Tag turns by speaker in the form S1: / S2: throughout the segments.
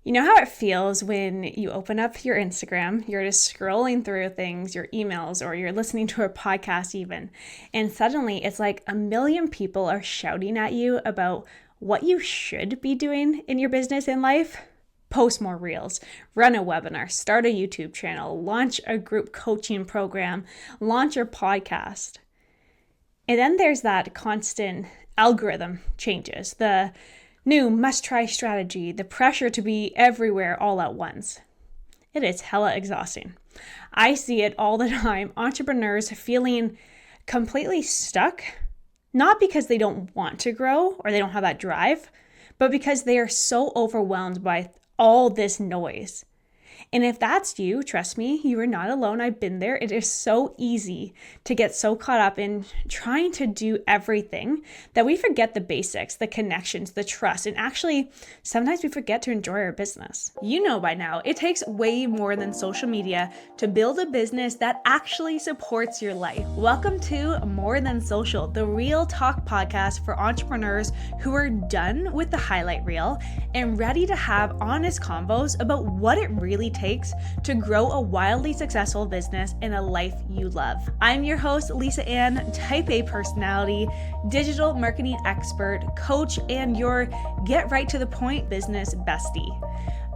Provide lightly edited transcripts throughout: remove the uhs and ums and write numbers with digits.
S1: You know how it feels when you open up your Instagram, you're just scrolling through things, your emails, or you're listening to a podcast even, and suddenly it's like a million people are shouting at you about what you should be doing in your business and life? Post more reels, run a webinar, start a YouTube channel, launch a group coaching program, launch your podcast. And then there's that constant algorithm changes, the new must-try strategy, the pressure to be everywhere all at once. It is hella exhausting. I see it all the time. Entrepreneurs feeling completely stuck, not because they don't want to grow or they don't have that drive, but because they are so overwhelmed by all this noise. And if that's you, trust me, you are not alone. I've been there. It is so easy to get so caught up in trying to do everything that we forget the basics, the connections, the trust, and actually sometimes we forget to enjoy our business. You know by now, it takes way more than social media to build a business that actually supports your life. Welcome to More Than Social, the real talk podcast for entrepreneurs who are done with the highlight reel and ready to have honest convos about what it really takes to grow a wildly successful business in a life you love. I'm your host, Lisa Ann, type A personality, digital marketing expert, coach, and your get right to the point business bestie.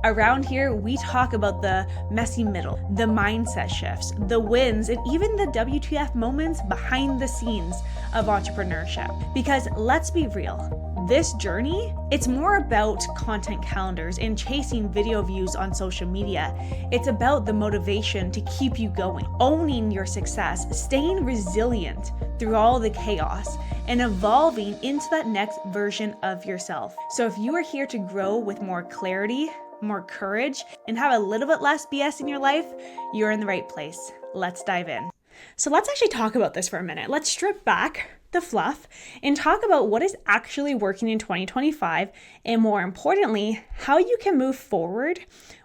S1: Around here, we talk about the messy middle, the mindset shifts, the wins, and even the WTF moments behind the scenes of entrepreneurship. Because let's be real, this journey, it's more about content calendars and chasing video views on social media. It's about the motivation to keep you going, owning your success, staying resilient through all the chaos, and evolving into that next version of yourself. So if you are here to grow with more clarity, more courage, and have a little bit less BS in your life, you're in the right place. Let's dive in. So let's actually talk about this for a minute. Let's strip back the fluff and talk about what is actually working in 2025, and more importantly, how you can move forward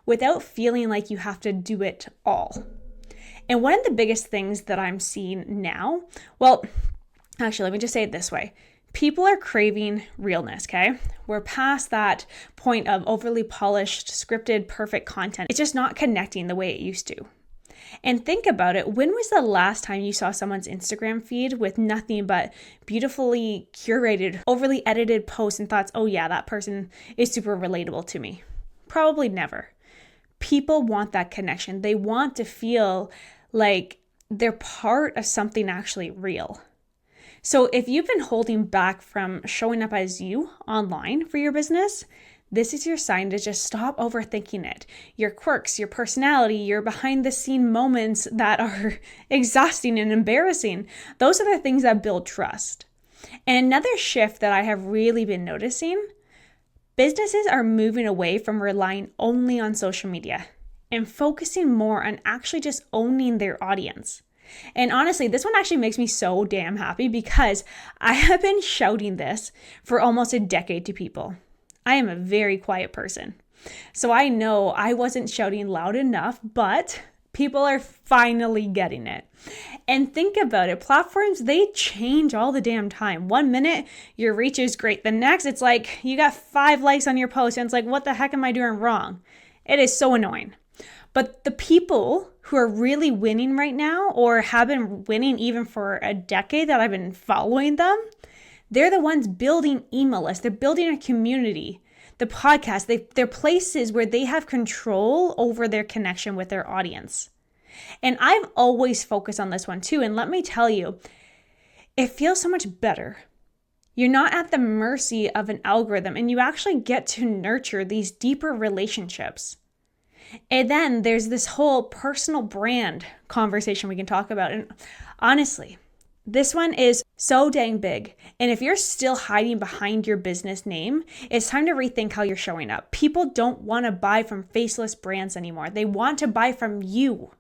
S1: without feeling like you have to do it all. And one of the biggest things that I'm seeing now, well, actually, let me just say it this way. People are craving realness, okay? We're past that point of overly polished, scripted, perfect content. It's just not connecting the way it used to. And think about it. When was the last time you saw someone's Instagram feed with nothing but beautifully curated, overly edited posts and thoughts, oh yeah, that person is super relatable to me? Probably never. People want that connection. They want to feel like they're part of something actually real. So if you've been holding back from showing up as you online for your business, this is your sign to just stop overthinking it. Your quirks, your personality, your behind the scene moments that are exhausting and embarrassing, those are the things that build trust. And another shift that I have really been noticing, businesses are moving away from relying only on social media and focusing more on actually just owning their audience. And honestly, this one actually makes me so damn happy because I have been shouting this for almost a decade to people. I am a very quiet person. So I know I wasn't shouting loud enough, but people are finally getting it. And think about it, platforms, they change all the damn time. 1 minute, your reach is great. The next, it's like you got 5 likes on your post and it's like, what the heck am I doing wrong? It is so annoying. But the people who are really winning right now, or have been winning even for a decade that I've been following them, they're the ones building email lists. They're building a community. The podcast, they're places where they have control over their connection with their audience. And I've always focused on this one too. And let me tell you, it feels so much better. You're not at the mercy of an algorithm, and you actually get to nurture these deeper relationships. And then there's this whole personal brand conversation we can talk about. And honestly, this one is so dang big. And if you're still hiding behind your business name, it's time to rethink how you're showing up. People don't want to buy from faceless brands anymore. They want to buy from you.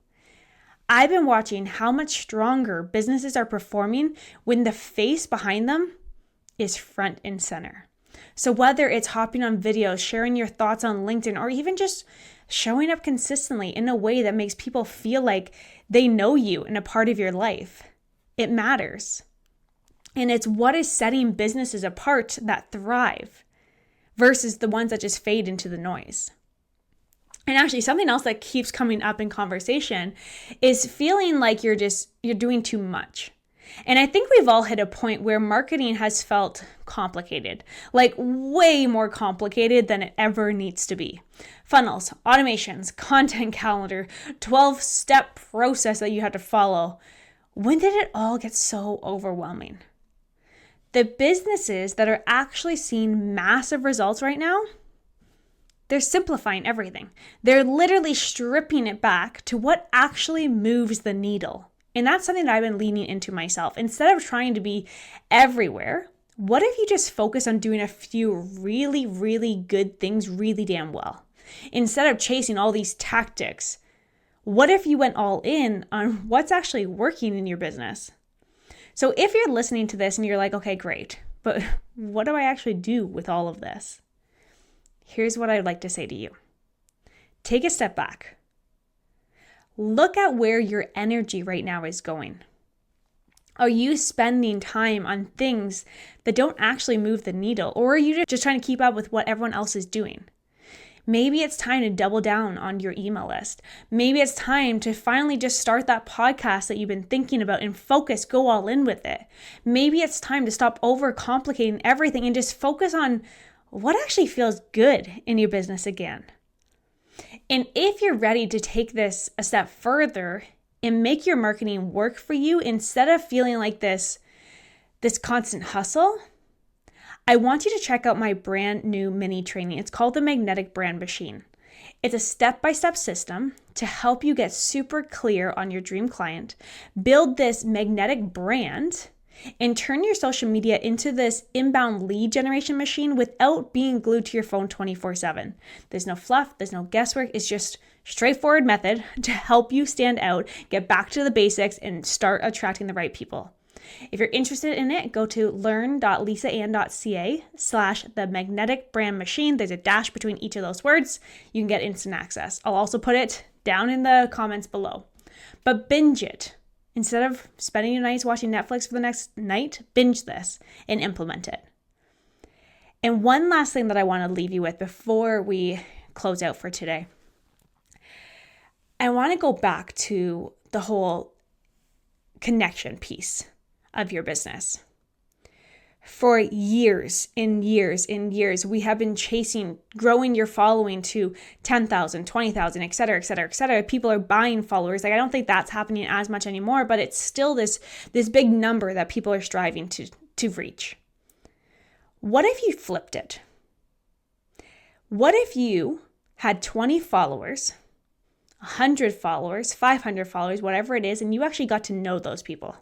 S1: I've been watching how much stronger businesses are performing when the face behind them is front and center. So whether it's hopping on videos, sharing your thoughts on LinkedIn, or even just showing up consistently in a way that makes people feel like they know you and a part of your life, it matters. And it's what is setting businesses apart that thrive versus the ones that just fade into the noise. And actually, something else that keeps coming up in conversation is feeling like you're doing too much. And I think we've all hit a point where marketing has felt complicated, like way more complicated than it ever needs to be. Funnels, automations, content calendar, 12-step process that you have to follow. When did it all get so overwhelming? The businesses that are actually seeing massive results right now, they're simplifying everything. They're literally stripping it back to what actually moves the needle. And that's something that I've been leaning into myself. Instead of trying to be everywhere, what if you just focus on doing a few really, really good things really damn well? Instead of chasing all these tactics, what if you went all in on what's actually working in your business? So if you're listening to this and you're like, okay, great, but what do I actually do with all of this? Here's what I'd like to say to you. Take a step back. Look at where your energy right now is going. Are you spending time on things that don't actually move the needle? Or are you just trying to keep up with what everyone else is doing? Maybe it's time to double down on your email list. Maybe it's time to finally just start that podcast that you've been thinking about and focus, go all in with it. Maybe it's time to stop overcomplicating everything and just focus on what actually feels good in your business again. And if you're ready to take this a step further and make your marketing work for you instead of feeling like this constant hustle, I want you to check out my brand new mini training. It's called the Magnetic Brand Machine. It's a step-by-step system to help you get super clear on your dream client, build this magnetic brand, and turn your social media into this inbound lead generation machine without being glued to your phone 24/7. There's no fluff, there's no guesswork. It's just straightforward method to help you stand out, get back to the basics, and start attracting the right people. If you're interested in it, go to learn.lisaann.ca/the magnetic brand machine. There's a dash between each of those words. You can get instant access. I'll also put it down in the comments below. But binge it. Instead of spending your nights watching Netflix for the next night, binge this and implement it. And one last thing that I want to leave you with before we close out for today. I want to go back to the whole connection piece of your business. For years and years and years, we have been chasing growing your following to 10,000, 20,000, et cetera, et cetera, et cetera. People are buying followers. Like, I don't think that's happening as much anymore, but it's still this big number that people are striving to reach. What if you flipped it? What if you had 20 followers, 100 followers, 500 followers, whatever it is, and you actually got to know those people?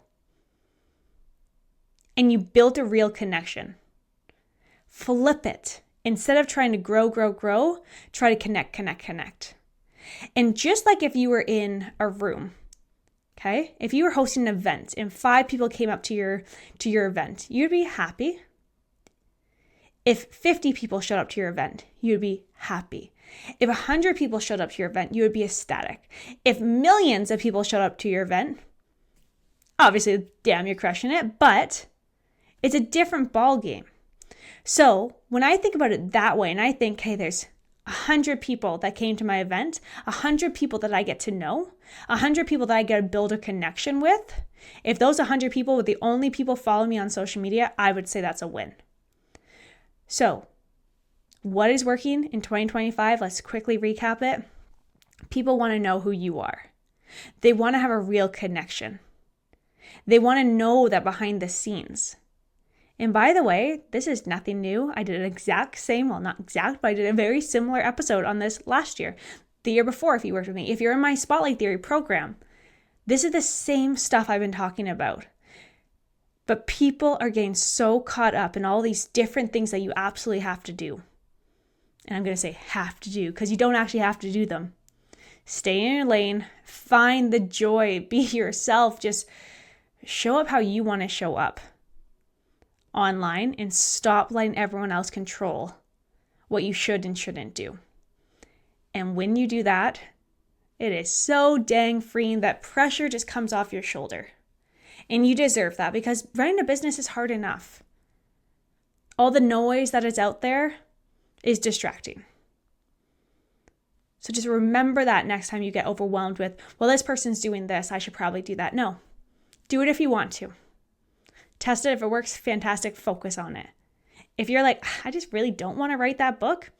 S1: And you built a real connection. Flip it. Instead of trying to grow, try to connect. And just like if you were in a room, okay? If you were hosting an event and 5 people came up to your event, you'd be happy. If 50 people showed up to your event, you'd be happy. If 100 people showed up to your event, you would be ecstatic. If millions of people showed up to your event, obviously, damn, you're crushing it, but it's a different ball game. So when I think about it that way, and I think, hey, there's 100 people that came to my event, 100 people that I get to know, 100 people that I get to build a connection with, if those 100 people were the only people following me on social media, I would say that's a win. So what is working in 2025? Let's quickly recap it. People want to know who you are. They want to have a real connection. They want to know that behind the scenes. And by the way, this is nothing new. I did an exact same, well, not exact, but I did a very similar episode on this last year, the year before, if you worked with me. If you're in my Spotlight Theory program, this is the same stuff I've been talking about. But people are getting so caught up in all these different things that you absolutely have to do. And I'm going to say have to do, because you don't actually have to do them. Stay in your lane, find the joy, be yourself, just show up how you want to show up online and stop letting everyone else control what you should and shouldn't do. And when you do that, it is so dang freeing that pressure just comes off your shoulder. And you deserve that, because running a business is hard enough. All the noise that is out there is distracting. So So just remember that next time you get overwhelmed with, well, this person's doing this, I should probably do that. No, do it if you want to. Test it. If it works, fantastic. Focus on it. If you're like, I just really don't want to write that book,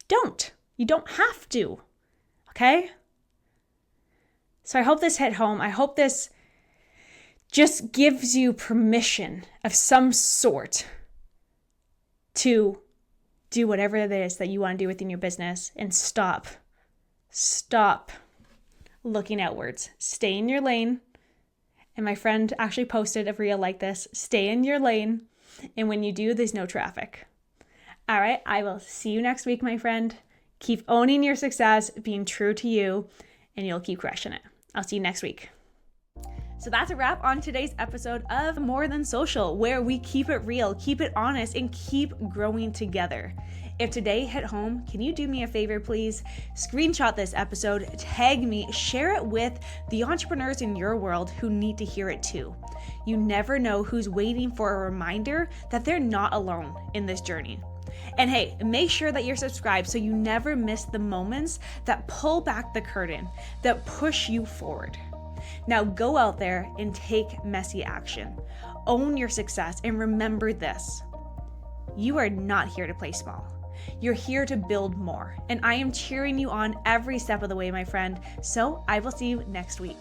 S1: don't. You don't have to. Okay? So I hope this hit home. I hope this just gives you permission of some sort to do whatever it is that you want to do within your business and stop looking outwards. Stay in your lane. And my friend actually posted a reel like this. Stay in your lane. And when you do, there's no traffic. All right. I will see you next week, my friend. Keep owning your success, being true to you, and you'll keep crushing it. I'll see you next week. So that's a wrap on today's episode of More Than Social, where we keep it real, keep it honest, and keep growing together. If today hit home, can you do me a favor, please? Screenshot this episode, tag me, share it with the entrepreneurs in your world who need to hear it too. You never know who's waiting for a reminder that they're not alone in this journey. And hey, make sure that you're subscribed so you never miss the moments that pull back the curtain, that push you forward. Now go out there and take messy action. Own your success and remember this. You are not here to play small. You're here to build more. And I am cheering you on every step of the way, my friend. So I will see you next week.